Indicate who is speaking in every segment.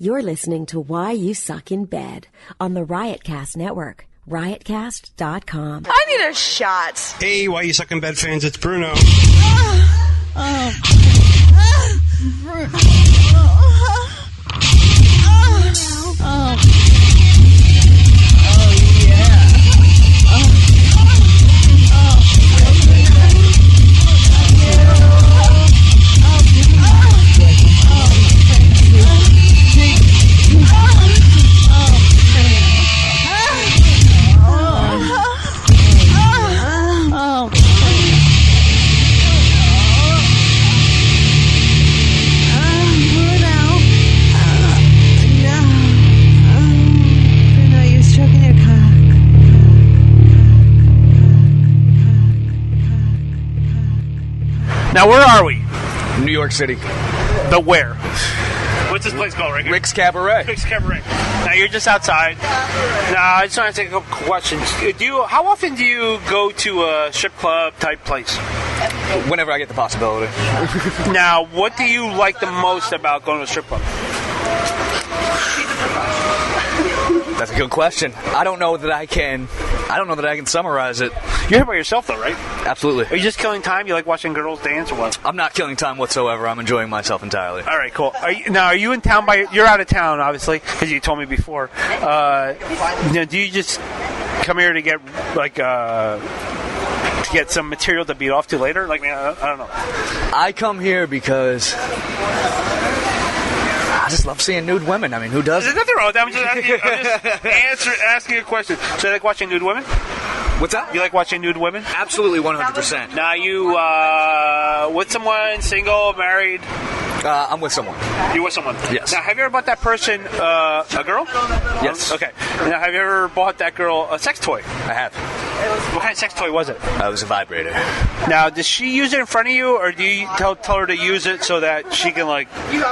Speaker 1: You're listening to Why You Suck in Bed on the Riotcast Network, riotcast.com.
Speaker 2: I need a shot.
Speaker 3: Hey, Why You Suck in Bed fans, it's Bruno.
Speaker 4: Now, where are we?
Speaker 5: New York City.
Speaker 4: The where? What's this place called right here?
Speaker 5: Rick's Cabaret.
Speaker 4: Rick's Cabaret. Now, you're just outside. Now, I just want to take a couple questions. How often do you go to a strip club type place?
Speaker 5: Whenever I get the possibility.
Speaker 4: Now, what do you like the most about going to a strip club?
Speaker 5: That's a good question. I don't know that I can summarize it.
Speaker 4: You're here by yourself, though, right?
Speaker 5: Absolutely.
Speaker 4: Are you just killing time? You like watching girls dance or what?
Speaker 5: I'm not killing time whatsoever. I'm enjoying myself entirely.
Speaker 4: All right, cool. Are you in town you're out of town, obviously, because you told me before. Do you just come here to get, get some material to beat off to later? I don't know.
Speaker 5: I come here because I just love seeing nude women. I mean, who doesn't?
Speaker 4: There's nothing wrong with that. I'm just asking a question. So you like watching nude women?
Speaker 5: What's that?
Speaker 4: You like watching nude women?
Speaker 5: Absolutely, 100%.
Speaker 4: Now, you with someone, single, married?
Speaker 5: I'm with someone.
Speaker 4: You're with someone?
Speaker 5: Yes.
Speaker 4: Now, have you ever bought that person a girl?
Speaker 5: Yes.
Speaker 4: Okay. Now, have you ever bought that girl a sex toy?
Speaker 5: I have.
Speaker 4: What kind of sex toy was it?
Speaker 5: It was a vibrator.
Speaker 4: Now, does she use it in front of you, or do you tell her to use it so that she can,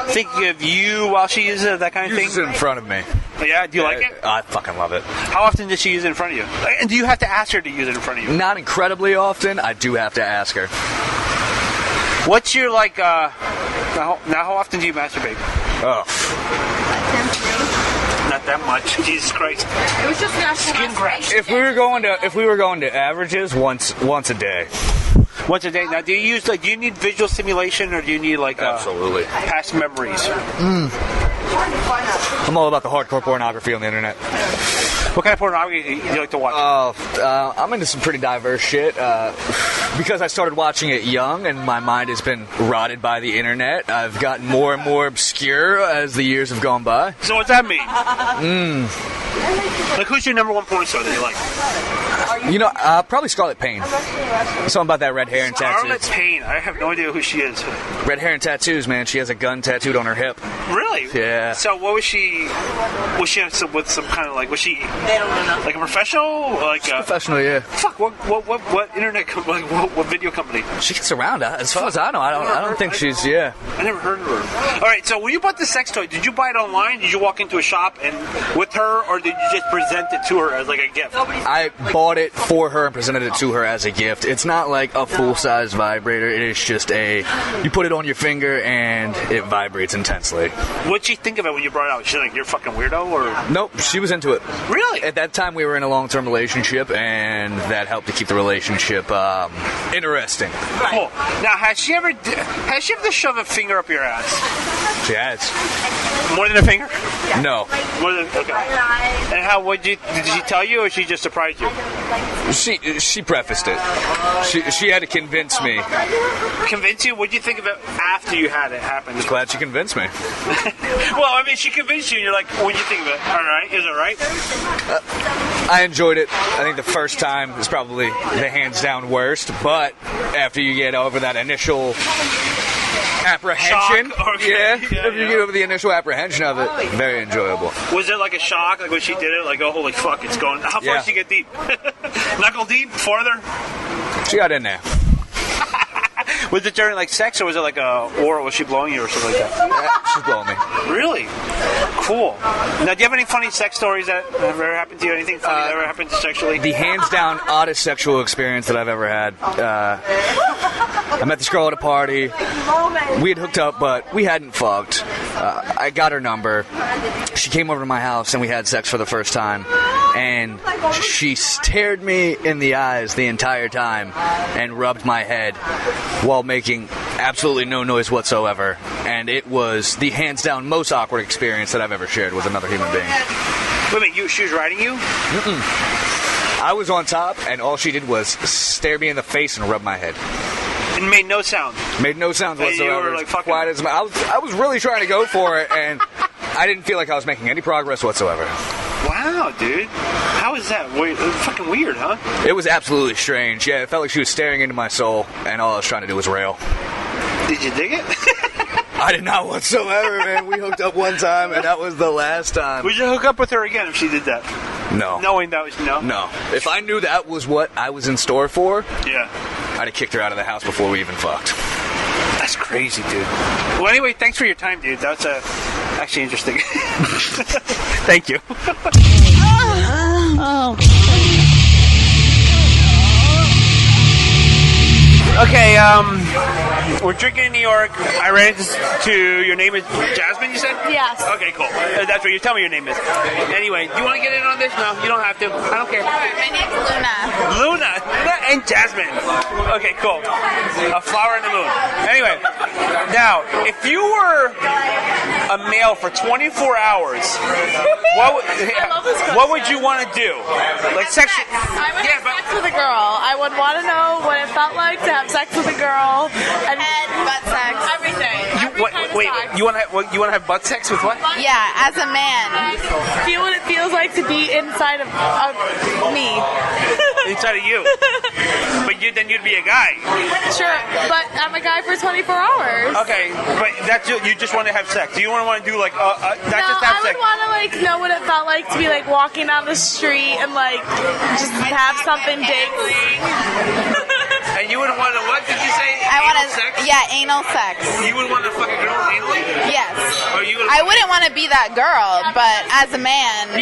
Speaker 4: think of you while she uses it, that kind of thing?
Speaker 5: Uses it in front of me.
Speaker 4: Yeah? Do you like it?
Speaker 5: I fucking love it.
Speaker 4: How often does she use it in front of you? And do you have to ask her to use it in front of you?
Speaker 5: Not incredibly often. I do have to ask her.
Speaker 4: What's your, now how often do you masturbate?
Speaker 5: Oh.
Speaker 4: Not that much. Jesus Christ.
Speaker 2: It was just
Speaker 4: skin grafts.
Speaker 5: If we were going to averages, once a day.
Speaker 4: Once a day. Now, do you need visual stimulation, or do you need
Speaker 5: absolutely
Speaker 4: past memories?
Speaker 5: I'm all about the hardcore pornography on the internet.
Speaker 4: What kind of pornography do you like to watch?
Speaker 5: I'm into some pretty diverse shit. Because I started watching it young and my mind has been rotted by the internet, I've gotten more and more obscure as the years have gone by.
Speaker 4: So what's that mean? Who's your number one porn star that you like?
Speaker 5: Probably Scarlet Payne. Something about that red hair and tattoos.
Speaker 4: Scarlet Payne? I have no idea who she is.
Speaker 5: Red hair and tattoos, man. She has a gun tattooed on her hip.
Speaker 4: Really?
Speaker 5: Yeah.
Speaker 4: So what was she? Was she with some kind of was she like a professional?
Speaker 5: Professional, yeah.
Speaker 4: Fuck. What internet? What video company?
Speaker 5: She gets around. As far as I know, I don't think she's. Yeah.
Speaker 4: I never heard of her. All right. So when you bought the sex toy, did you buy it online? Did you walk into a shop and with her, or did you just present it to her as a gift?
Speaker 5: I bought it for her and presented it to her as a gift. It's not like a full-size vibrator. It is just you put it on your finger and it vibrates intensely.
Speaker 4: What'd she think of it when you brought it out? She's like, you're a fucking weirdo, or?
Speaker 5: Nope, she was into it.
Speaker 4: Really?
Speaker 5: At that time, we were in a long-term relationship, and that helped to keep the relationship interesting.
Speaker 4: Cool. Now, has she ever just shoved a finger up your ass?
Speaker 5: She has.
Speaker 4: More than a finger?
Speaker 5: No.
Speaker 4: More than, okay. And did she tell you, or she just surprised you?
Speaker 5: She prefaced it. She had to convince me.
Speaker 4: Convince you? What'd you think of it after you had it happen?
Speaker 5: Just glad she convinced me.
Speaker 4: Well, I mean, she convinced you, and you're like, what'd you think of it? All right, is it right?
Speaker 5: I enjoyed it. I think the first time is probably the hands down worst, but after you get over that initial apprehension, if you get over the initial apprehension of it, very enjoyable.
Speaker 4: Was it like a shock, when she did it, oh, holy fuck, it's going, how far did she get deep? Knuckle deep, farther?
Speaker 5: She got in there.
Speaker 4: Was it during sex, or was it or was she blowing you or something like that?
Speaker 5: She's blowing me.
Speaker 4: Really? Cool. Now, do you have any funny sex stories that have ever happened to you? Anything funny that ever happened sexually?
Speaker 5: The hands down oddest sexual experience that I've ever had. I met this girl at a party. We had hooked up, but we hadn't fucked. I got her number. She came over to my house and we had sex for the first time. And she stared me in the eyes the entire time and rubbed my head while making absolutely no noise whatsoever. And it was the hands down most awkward experience that I've ever shared with another human being.
Speaker 4: Wait a minute, she was riding you?
Speaker 5: I was on top, and all she did was stare me in the face and rub my head.
Speaker 4: And made no sound?
Speaker 5: Made no sound whatsoever.
Speaker 4: And you were like, fucking...
Speaker 5: Quiet as I was really trying to go for it, and I didn't feel like I was making any progress whatsoever.
Speaker 4: Wow, dude. How is that? Fucking weird, huh?
Speaker 5: It was absolutely strange. Yeah, it felt like she was staring into my soul, and all I was trying to do was rail.
Speaker 4: Did you dig it?
Speaker 5: I did not whatsoever, man. We hooked up one time, and that was the last time.
Speaker 4: Would you hook up with her again if she did that?
Speaker 5: No.
Speaker 4: Knowing that was no?
Speaker 5: No. If I knew that was what I was in store for,
Speaker 4: yeah,
Speaker 5: I'd have kicked her out of the house before we even fucked.
Speaker 4: That's crazy, dude. Well, anyway, thanks for your time, dude. That's actually interesting. Thank you. Okay, we're drinking in New York. I ran into your name is Jasmine, you said?
Speaker 2: Yes.
Speaker 4: Okay, cool. That's what you tell me your name is. Anyway, do you want to get in on this? No, you don't have to. I don't care.
Speaker 2: My name's Luna.
Speaker 4: Luna and Jasmine. Okay, cool. A flower in the moon. Anyway, now, if you were a male for 24 hours, what would you want to do? Like sex?
Speaker 2: I would have sex with a girl. I would want to know what it felt like to have sex with a girl. And butt sex. Everything.
Speaker 4: You want to have butt sex with what?
Speaker 2: Yeah, as a man. Feel what it feels like to be inside of me.
Speaker 4: Inside of you. But then you'd be a guy.
Speaker 2: Sure, but I'm a guy for 24 hours.
Speaker 4: Okay, but you just want to have sex. Do you want to do like not just have sex?
Speaker 2: I would want to know what it felt like to be like walking down the street and like just have something dangling.
Speaker 4: And you would want to, what did you say?
Speaker 2: I want to,
Speaker 4: sex?
Speaker 2: Yeah, anal sex.
Speaker 4: You would want to fuck a girl anally?
Speaker 2: Yes.
Speaker 6: I wouldn't want to be that girl, but as a man.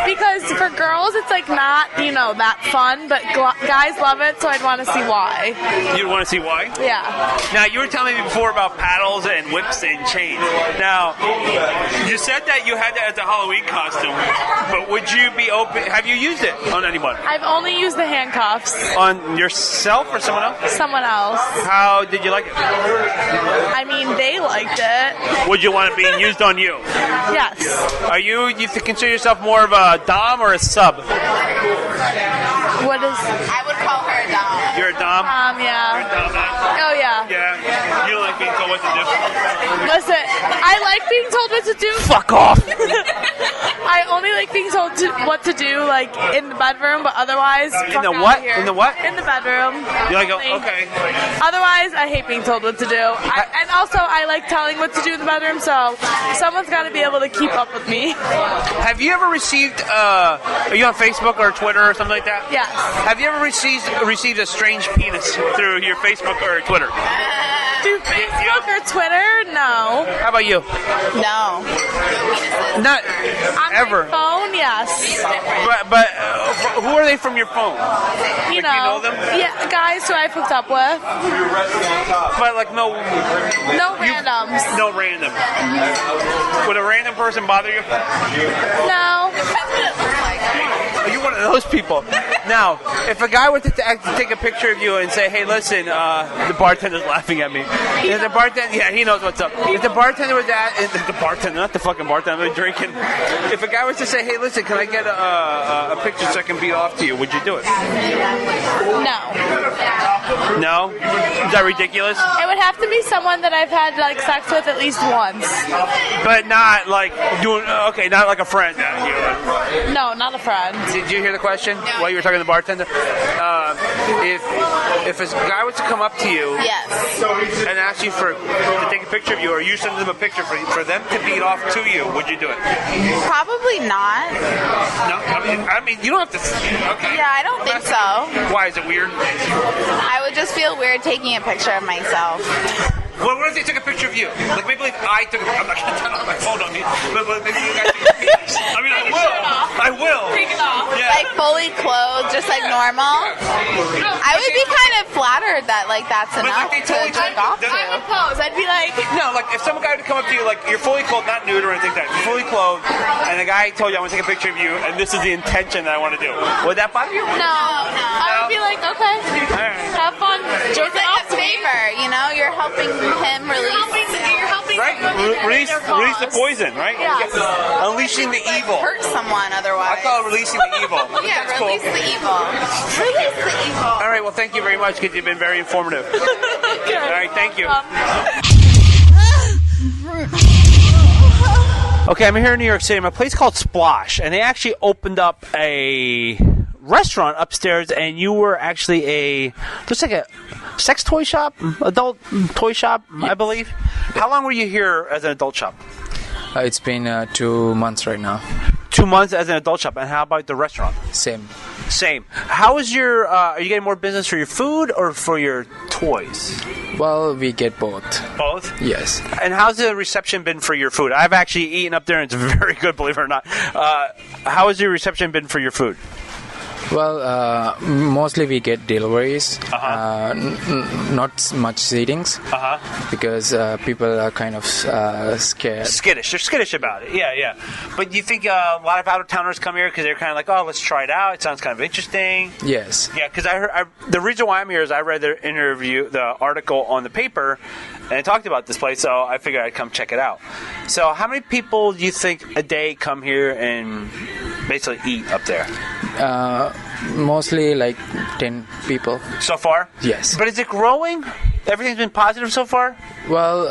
Speaker 2: Because for girls, it's like not, that fun, but guys love it, so I'd want to see why.
Speaker 4: You'd want to see why?
Speaker 2: Yeah.
Speaker 4: Now, you were telling me before about paddles and whips and chains. Now, you said that you had that as a Halloween costume, but would you be open? Have you used it on anyone?
Speaker 2: I've only used the handcuffs.
Speaker 4: On yourself or someone else?
Speaker 2: Someone else.
Speaker 4: How did you like it?
Speaker 2: I mean, they liked it.
Speaker 4: Would you want it being used on you?
Speaker 2: Yes.
Speaker 4: Are you consider yourself more of a dom or a sub?
Speaker 2: What is...
Speaker 6: I would call her a dom.
Speaker 4: You're a dom?
Speaker 2: Yeah.
Speaker 4: You're a dom,
Speaker 2: Oh, yeah.
Speaker 4: Yeah. You don't like being told what to do?
Speaker 2: Listen, I like being told what to do.
Speaker 4: Fuck off!
Speaker 2: I only like being told what to do, like, in the bedroom, but otherwise...
Speaker 4: In the what? In the what?
Speaker 2: In the bedroom.
Speaker 4: You like, okay.
Speaker 2: Otherwise, I hate being told what to do. And also, I like telling what to do in the bedroom, so someone's got to be able to keep up with me.
Speaker 4: Have you ever received, are you on Facebook or Twitter or something like that?
Speaker 2: Yes.
Speaker 4: Have you ever received a strange penis through your Facebook or Twitter?
Speaker 2: Through Facebook or Twitter? No.
Speaker 4: How about you?
Speaker 6: No.
Speaker 4: Not
Speaker 2: on
Speaker 4: ever.
Speaker 2: My phone, yes.
Speaker 4: But who are they from your phone?
Speaker 2: You
Speaker 4: you know them?
Speaker 2: Yeah, guys who I've hooked up with.
Speaker 4: But like no
Speaker 2: randoms.
Speaker 4: No random. Would a random person bother you?
Speaker 2: No.
Speaker 4: Are you one of those people? Now, if a guy were to take a picture of you and say, "Hey, listen, the bartender's laughing at me." If the bartender, yeah, he knows what's up. If the bartender was the bartender, not the fucking bartender, I'm drinking. If a guy was to say, "Hey, listen, can I get a picture so I can beat off to you?" Would you do it?
Speaker 2: No.
Speaker 4: No? Is that ridiculous?
Speaker 2: It would have to be someone that I've had like sex with at least once.
Speaker 4: But not like doing. Okay, not like a friend.
Speaker 2: No, not a friend.
Speaker 4: Did you hear the question while you were talking to the bartender? If a guy was to come up to you,
Speaker 6: yes,
Speaker 4: and ask you to take a picture of you, or you send them a picture for them to beat off to you, would you do it?
Speaker 6: Probably not.
Speaker 4: No, I mean you don't have to. Okay.
Speaker 6: Yeah, I don't think so.
Speaker 4: Why is it weird?
Speaker 6: I would just feel weird taking a picture of myself.
Speaker 4: Well, what if they took a picture of you? Like maybe if I took a picture. I'm not gonna turn on my phone on me, but maybe you guys took a picture. I mean, I will.
Speaker 2: Take it off.
Speaker 4: Yeah.
Speaker 6: Like fully clothed, just like normal. I would be kind of flattered that like that's enough
Speaker 4: they
Speaker 6: to
Speaker 4: totally
Speaker 6: jerk off to.
Speaker 2: I would pose. I'd be like,
Speaker 4: No, like if some guy would come up to you, like you're fully clothed, not nude or anything like that, you're fully clothed, and the guy told you, I want to take a picture of you, and this is the intention that I want to do. Would that bother you?
Speaker 2: no. I would be like, okay, have fun, jerk
Speaker 6: It's
Speaker 2: it
Speaker 6: like
Speaker 2: off
Speaker 6: a
Speaker 2: to me.
Speaker 6: favor, you know. You're helping him release.
Speaker 2: You're helping
Speaker 4: Right? Release the poison, right?
Speaker 2: Yeah.
Speaker 4: Unleashing the evil.
Speaker 6: Hurt someone otherwise.
Speaker 4: I call it releasing the evil.
Speaker 6: Yeah,
Speaker 4: That's cool.
Speaker 6: release the evil. Release the evil.
Speaker 4: All right, well, thank you very much because you've been very informative.
Speaker 2: Okay.
Speaker 4: All right, thank you. Okay, I'm here in New York City. I'm at a place called Splosh, and they actually opened up a restaurant upstairs, and you were actually just like a sex toy shop, adult toy shop, I believe. How long were you here as an adult shop?
Speaker 7: It's been 2 months right now.
Speaker 4: 2 months as an adult shop, and how about the restaurant?
Speaker 7: Same.
Speaker 4: Same. How is your? Are you getting more business for your food or for your toys?
Speaker 7: Well, we get both.
Speaker 4: Both.
Speaker 7: Yes.
Speaker 4: And how's the reception been for your food? I've actually eaten up there, and it's very good, believe it or not. How has your reception been for your food?
Speaker 7: Well, mostly we get deliveries, not much seatings, because people are kind of scared.
Speaker 4: Skittish. They're skittish about it. Yeah. But you think a lot of out-of-towners come here because they're kind of like, oh, let's try it out. It sounds kind of interesting.
Speaker 7: Yes.
Speaker 4: Yeah, because the reason why I'm here is I read the article on the paper, and it talked about this place, so I figured I'd come check it out. So how many people do you think a day come here and basically eat up there?
Speaker 7: Mostly like 10 people.
Speaker 4: So far?
Speaker 7: Yes.
Speaker 4: But is it growing? Everything's been positive so far?
Speaker 7: Well,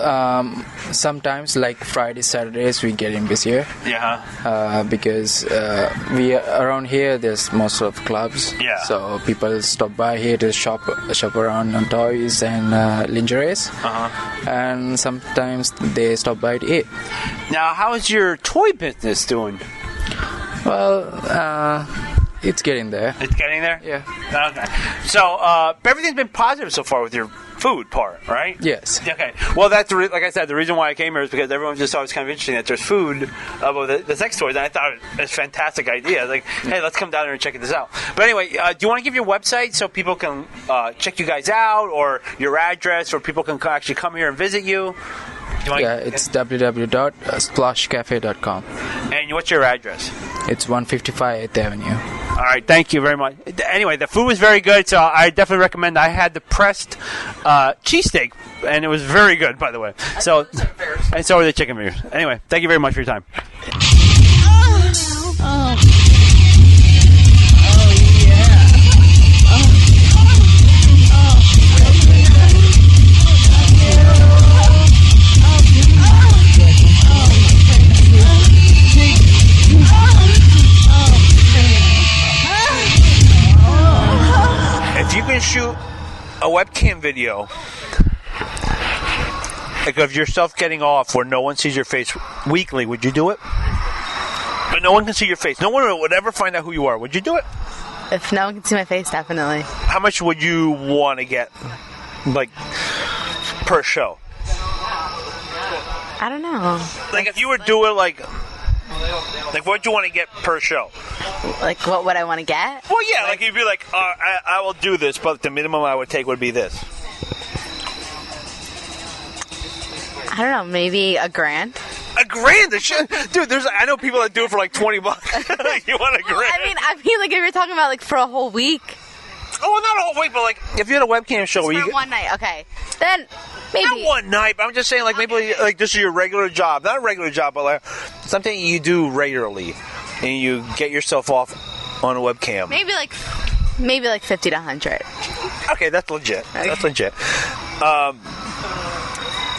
Speaker 7: sometimes like Fridays, Saturdays we get in busier.
Speaker 4: Yeah.
Speaker 7: Because we around here there's most of clubs.
Speaker 4: Yeah.
Speaker 7: So people stop by here to shop around on toys and lingeries. And sometimes they stop by to eat.
Speaker 4: Now, how is your toy business doing?
Speaker 7: Well, it's getting there.
Speaker 4: It's getting there?
Speaker 7: Yeah.
Speaker 4: Okay. So, everything's been positive so far with your food part, right?
Speaker 7: Yes.
Speaker 4: Okay. Well, that's like I said, the reason why I came here is because everyone just thought it was kind of interesting that there's food of the sex toys, and I thought it was a fantastic idea. I was like, hey, let's come down here and check this out. But anyway, do you want to give your website so people can check you guys out, or your address, or people can actually come here and visit you?
Speaker 7: Yeah, it's www.splashcafe.com.
Speaker 4: And what's your address?
Speaker 7: It's 155 8th Avenue.
Speaker 4: All right, thank you very much. Anyway, the food was very good, so I definitely recommend. I had the pressed cheesesteak, and it was very good, by the way. So, and so were the chicken fingers. Anyway, thank you very much for your time. If you can shoot a webcam video like of yourself getting off where no one sees your face weekly, would you do it? But no one can see your face. No one would ever find out who you are. Would you do it?
Speaker 6: If no one can see my face, definitely.
Speaker 4: How much would you want to get, like, per show?
Speaker 6: I don't know.
Speaker 4: Like, if you were doing, like what do you want to get per show?
Speaker 6: Like, what would I want to get?
Speaker 4: Well, yeah, like you'd be like, I will do this, but the minimum I would take would be this.
Speaker 6: I don't know, maybe $1,000.
Speaker 4: $1,000? Dude, I know people that do it for like $20. You want $1,000?
Speaker 6: I mean, like if you're talking about like for a whole week.
Speaker 4: Oh, well, not a whole week, but like if you had a webcam show where
Speaker 6: for one night, okay. Then maybe
Speaker 4: not one night. But I'm just saying, like maybe like this is your regular job, not a regular job, but like something you do regularly, and you get yourself off on a webcam.
Speaker 6: Maybe like 50 to 100.
Speaker 4: Okay, that's legit. Okay. That's legit.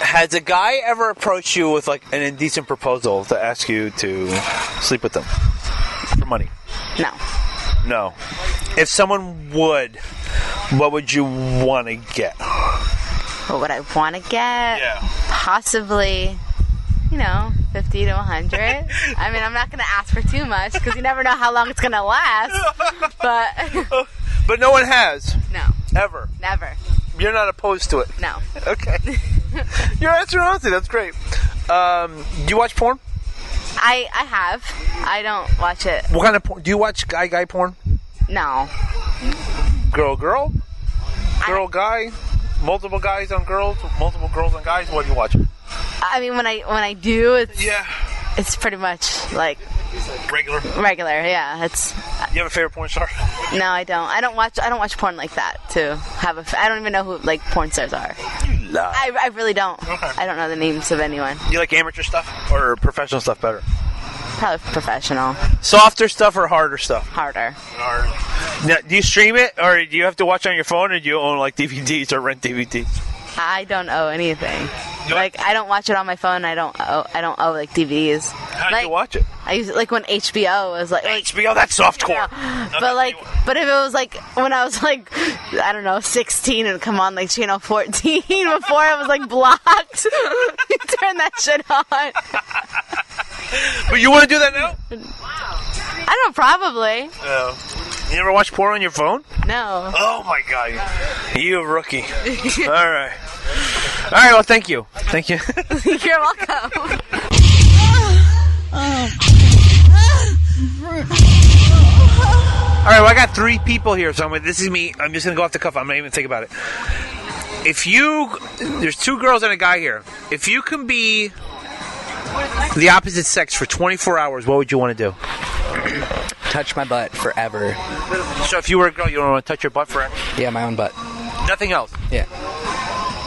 Speaker 4: Has a guy ever approached you with like an indecent proposal to ask you to sleep with them for money? No. If someone would, what would you want to get?
Speaker 6: What would I want to get?
Speaker 4: Yeah.
Speaker 6: Possibly, 50 to 100. I mean, I'm not going to ask for too much because you never know how long it's going to last.
Speaker 4: But no one has?
Speaker 6: No.
Speaker 4: Ever?
Speaker 6: Never.
Speaker 4: You're not opposed to it?
Speaker 6: No.
Speaker 4: Okay. You're answering honestly. That's great. Do you watch porn?
Speaker 6: I have. I don't watch it.
Speaker 4: What kind of porn? Do you watch guy porn?
Speaker 6: No.
Speaker 8: Girl, guy, multiple guys on girls, multiple girls on guys. What do you watch?
Speaker 6: I mean, when I do, it's pretty much like
Speaker 8: regular.
Speaker 6: Yeah, it's.
Speaker 8: You have a favorite porn star?
Speaker 6: No, I don't. I don't watch porn like that to have a. I don't even know who like porn stars are.
Speaker 8: You lie.
Speaker 6: I really don't.
Speaker 8: Okay.
Speaker 6: I don't know the names of anyone.
Speaker 8: You like amateur stuff or professional stuff better?
Speaker 6: Probably professional.
Speaker 8: Softer stuff or harder stuff?
Speaker 6: Harder.
Speaker 8: Now, do you stream it or do you have to watch on your phone, or do you own like DVDs or rent DVDs?
Speaker 6: I don't owe anything. Like I don't watch it on my phone. I don't owe like DVDs.
Speaker 8: How do
Speaker 6: like,
Speaker 8: you watch it?
Speaker 6: I use it like when HBO was like
Speaker 8: HBO. That's softcore.
Speaker 6: But if it was like when I was like I don't know 16 and come on like channel 14 before it was like blocked, you turn that shit on.
Speaker 8: But you want to do that now?
Speaker 6: I don't know, probably.
Speaker 8: You never watch porn on your phone?
Speaker 6: No.
Speaker 8: Oh my god, you a rookie. All right. Well, thank you.
Speaker 6: You're welcome.
Speaker 8: All right, well, I got 3 people here, so this is me. I'm just gonna go off the cuff. I'm not even think about it. There's 2 girls and a guy here. If you can be the opposite sex for 24 hours, what would you want to do?
Speaker 9: Touch my butt forever.
Speaker 8: So if you were a girl, you don't want to touch your butt forever?
Speaker 9: Yeah, my own butt.
Speaker 8: Nothing else?
Speaker 9: Yeah.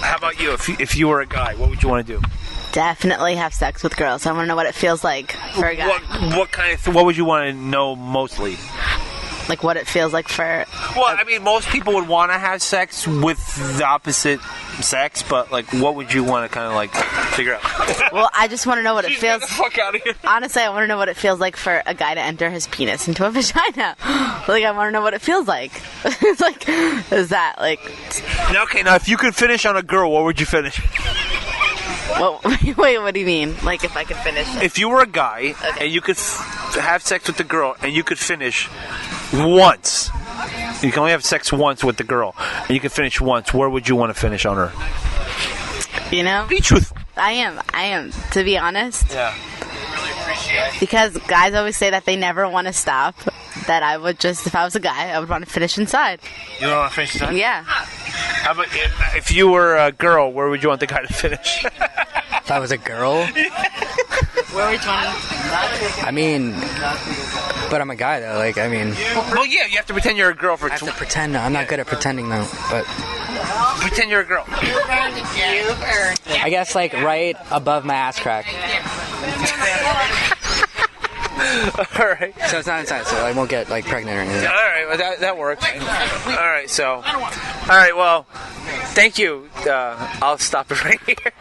Speaker 8: How about you? If you were a guy, what would you want to do?
Speaker 6: Definitely have sex with girls. I want to know what it feels like for a guy.
Speaker 8: What would you want to know mostly?
Speaker 6: Like what it feels like for...
Speaker 8: Well, I mean, most people would want to have sex with the opposite sex, but, like, what would you want to kind of, like, figure out?
Speaker 6: Well, I just want to know what it feels...
Speaker 8: Get the fuck out of here.
Speaker 6: Honestly, I want to know what it feels like for a guy to enter his penis into a vagina. Like, I want to know what it feels like. It's like, is that, like...
Speaker 8: Okay, now, if you could finish on a girl, what would you finish?
Speaker 6: Well, wait, what do you mean? Like, if I could finish?
Speaker 8: If you were a guy, and you could have sex with the girl, and you could finish once. You can only have sex once with the girl, and you can finish once. Where would you want to finish on her?
Speaker 6: You know?
Speaker 8: Be truthful.
Speaker 6: I am, to be honest.
Speaker 8: Yeah.
Speaker 6: Because guys always say that they never want to stop. That I would just, if I was a guy, I would want to finish inside.
Speaker 8: You don't want to finish inside?
Speaker 6: Yeah.
Speaker 8: How about if you were a girl, where would you want the guy to finish?
Speaker 9: If I was a girl?
Speaker 6: Where would you want to...
Speaker 9: I mean, but I'm a guy though, like, I mean...
Speaker 8: Well, yeah, you have to pretend you're a girl for...
Speaker 9: I have to pretend. I'm not good at pretending though, but...
Speaker 8: Pretend you're a girl.
Speaker 9: I guess, like, right above my ass crack.
Speaker 8: Alright.
Speaker 9: So it's not inside, so I won't get, like, pregnant or anything.
Speaker 8: Alright, well, that works. Alright, so... Alright, well, thank you. I'll stop it right here.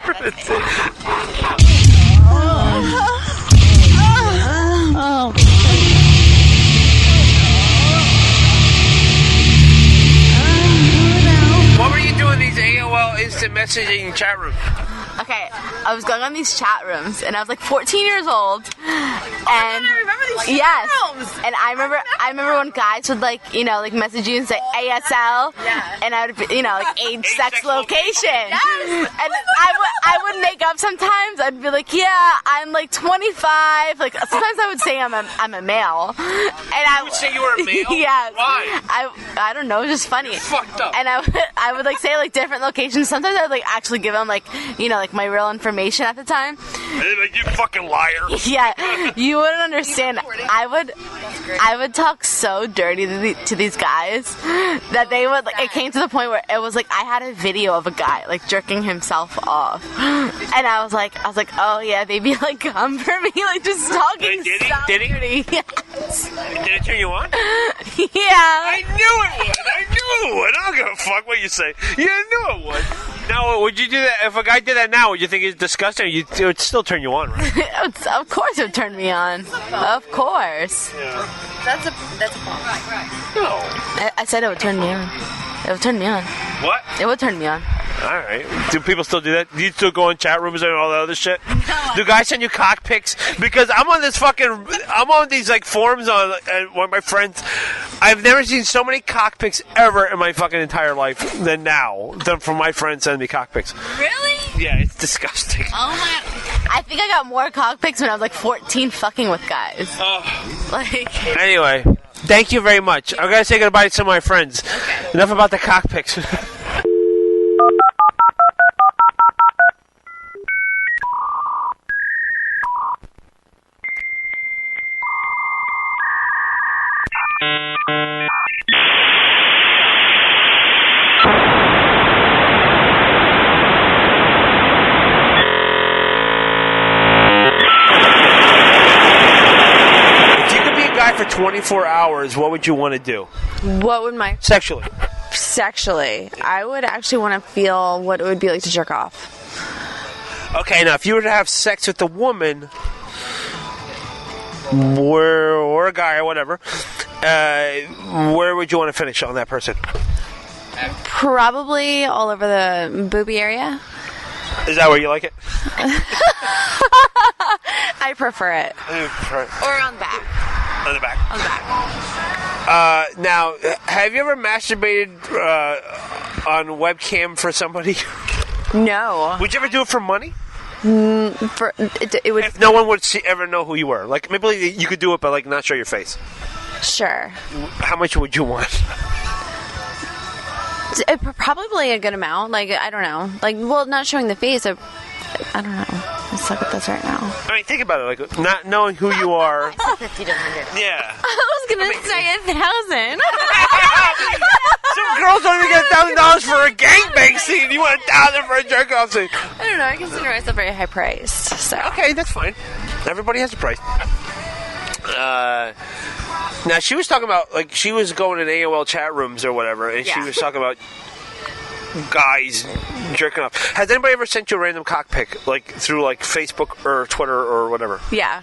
Speaker 8: What were you doing these AOL instant messaging chat rooms?
Speaker 6: Okay, I was going on these chat rooms, and I was like 14 years old, and
Speaker 2: I remember these chat rooms.
Speaker 6: And I remember when guys would like message you and say ASL, and I would like age, sex, location,
Speaker 2: Yes.
Speaker 6: and I would make up sometimes. I'd be like, yeah, I'm like 25. Like sometimes I would say I'm a male, and I
Speaker 8: would say you were a male.
Speaker 6: Yeah.
Speaker 8: Why?
Speaker 6: I don't know, it's just funny.
Speaker 8: You're fucked up.
Speaker 6: And I would like say like different locations. Sometimes I would like actually give them like my real information at the time.
Speaker 8: You fucking liar.
Speaker 6: Yeah, you wouldn't understand. I would talk so dirty to these guys that they would like. It came to the point where it was like I had a video of a guy like jerking himself off, and I was like, oh yeah, baby, like come for me, like just talking.
Speaker 8: Did he?
Speaker 6: so
Speaker 8: Did he?
Speaker 6: dirty. Yes.
Speaker 8: Did it turn you on?
Speaker 6: Yeah.
Speaker 8: I knew it would. I don't give a fuck what you say. You knew it would. Now, would you do that? If a guy did that now, would you think it's disgusting? It would still turn you on, right?
Speaker 6: Of course it would turn me on. Of course.
Speaker 8: Yeah.
Speaker 2: That's a problem.
Speaker 8: No.
Speaker 6: I said it would turn me on. It would turn me on.
Speaker 8: What?
Speaker 6: It would turn me on.
Speaker 8: All right. Do people still do that? Do you still go in chat rooms and all that other shit? No. Do guys send you cock pics? Because I'm on these like forums on one of my friends. I've never seen so many cock pics ever in my fucking entire life than from my friends sending me cock pics.
Speaker 6: Really?
Speaker 8: Yeah, it's disgusting.
Speaker 6: Oh my! I think I got more cock pics when I was like 14 fucking with guys.
Speaker 8: Oh.
Speaker 6: Like.
Speaker 8: Anyway, Thank you very much. I'm going to say goodbye to some of my friends. Okay. Enough about the cock pics. For 24 hours, what would you want to do?
Speaker 6: What would my...
Speaker 8: Sexually,
Speaker 6: I would actually want to feel what it would be like to jerk off.
Speaker 8: Okay, now if you were to have sex with a woman, or a guy, or whatever, where would you want to finish on that person?
Speaker 6: Probably all over the booby area.
Speaker 8: Is that where you like it?
Speaker 6: I prefer it. Or on the back.
Speaker 8: On the back.
Speaker 6: On the back.
Speaker 8: Now, have you ever masturbated on webcam for somebody?
Speaker 6: No.
Speaker 8: Would you ever do it for money?
Speaker 6: It would.
Speaker 8: If no one would ever know who you were, like maybe you could do it, but like not show your face.
Speaker 6: Sure.
Speaker 8: How much would you want?
Speaker 6: Probably a good amount. Like, I don't know. Like, well, not showing the face. I don't know. I suck at this right now.
Speaker 8: I mean, think about it. Like, not knowing who you are.
Speaker 6: 50 to 100.
Speaker 8: Yeah.
Speaker 6: I was going to say 1,000.
Speaker 8: Some girls don't even get $1,000 for a gangbang scene. You want $1,000 for a jerk-off scene.
Speaker 6: I don't know. I consider myself very high-priced. So.
Speaker 8: Okay, that's fine. Everybody has a price. Now, she was talking about, like, she was going in AOL chat rooms or whatever, and she was talking about guys jerking off. Has anybody ever sent you a random cock pic, like, through, like, Facebook or Twitter or whatever?
Speaker 6: Yeah.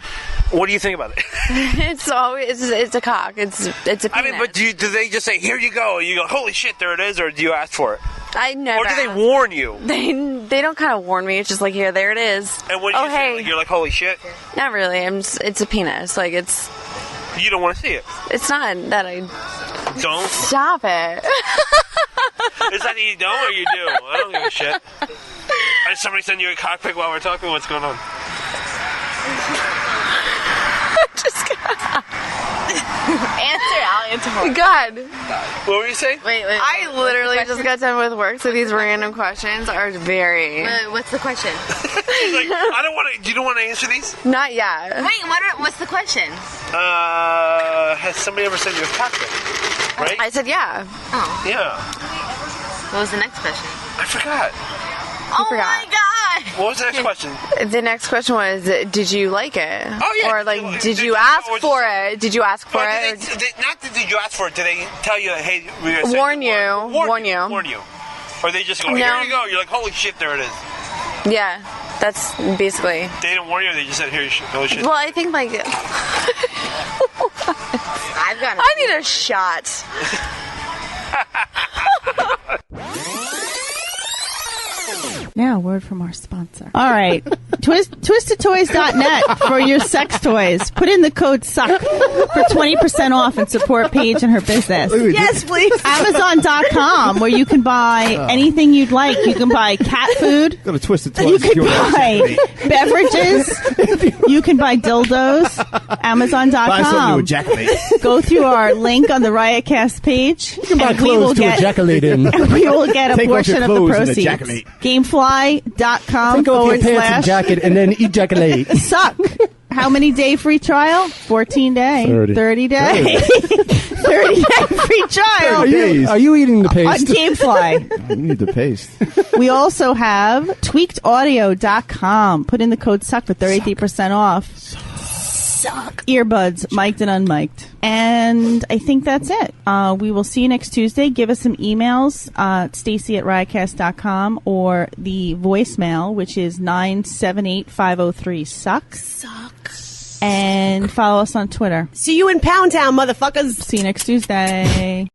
Speaker 8: What do you think about it?
Speaker 6: It's a cock. It's a penis.
Speaker 8: I mean, but do they just say, here you go, and you go, holy shit, there it is, or do you ask for it?
Speaker 6: I never.
Speaker 8: Or do they warn you?
Speaker 6: They don't kind of warn me. It's just like, here, there it is.
Speaker 8: And what do you say? Like, you're like, holy shit?
Speaker 6: Not really. It's a penis. Like, it's...
Speaker 8: You don't want to see it.
Speaker 6: It's not that I...
Speaker 8: Don't?
Speaker 6: Stop it.
Speaker 8: Is that you don't or you do? I don't give a shit. Did somebody send you a cock pic while we're talking? What's going on?
Speaker 6: I'll answer more. God.
Speaker 8: What were you saying?
Speaker 6: Wait. I literally just got done with work, so these random questions are very...
Speaker 10: What's the question?
Speaker 8: She's like, I don't want to... You don't want to answer these?
Speaker 6: Not yet.
Speaker 10: Wait, what's the question?
Speaker 8: Has somebody ever sent you a cock pic? Right?
Speaker 6: I said yeah.
Speaker 10: Oh.
Speaker 8: Yeah.
Speaker 10: What was the next question?
Speaker 8: I forgot.
Speaker 10: Oh my god!
Speaker 8: What was the next question?
Speaker 6: The next question was, did you like it?
Speaker 8: Oh, yeah.
Speaker 6: Or, like, did you ask for it? Did you ask for it?
Speaker 8: Not that did you ask for it. Did they tell you, hey, we're going to
Speaker 6: warn you?
Speaker 8: Warn you. Or they just go, here you go. You're like, holy shit, there it is.
Speaker 6: Yeah. That's basically...
Speaker 8: They didn't warn you, or they just said, here, holy shit.
Speaker 6: Well, I think, like... I need a shot.
Speaker 11: Now, a word from our sponsor. All right. TwistedToys.net for your sex toys. Put in the code SUCK for 20% off and support Paige and her business.
Speaker 12: Yes, please.
Speaker 11: Amazon.com, where you can buy anything you'd like. You can buy cat food.
Speaker 12: Go to Twisted Toys.
Speaker 11: You can buy beverages. You can buy dildos. Amazon.com.
Speaker 12: Buy something to ejaculate.
Speaker 11: Go through our link on the Riotcast page.
Speaker 12: You can buy clothes to ejaculate in.
Speaker 11: And we will get a portion of the proceeds. Gamefly.com
Speaker 12: Take off your pants and jacket and then ejaculate.
Speaker 11: Suck. How many day free trial? 14 day. 30 day. 30 day free trial.
Speaker 12: Are you eating the paste?
Speaker 11: On Gamefly.
Speaker 12: I need the paste.
Speaker 11: We also have tweakedaudio.com. Put in the code SUCK for 33% off. Suck. Earbuds, mic'd and unmic'd. And I think that's it. We will see you next Tuesday. Give us some emails, Stacy@riotcast.com, or the voicemail, which is 978-503-SUCK.
Speaker 13: Suck.
Speaker 11: And follow us on Twitter.
Speaker 13: See you in Pound Town, motherfuckers.
Speaker 11: See you next Tuesday.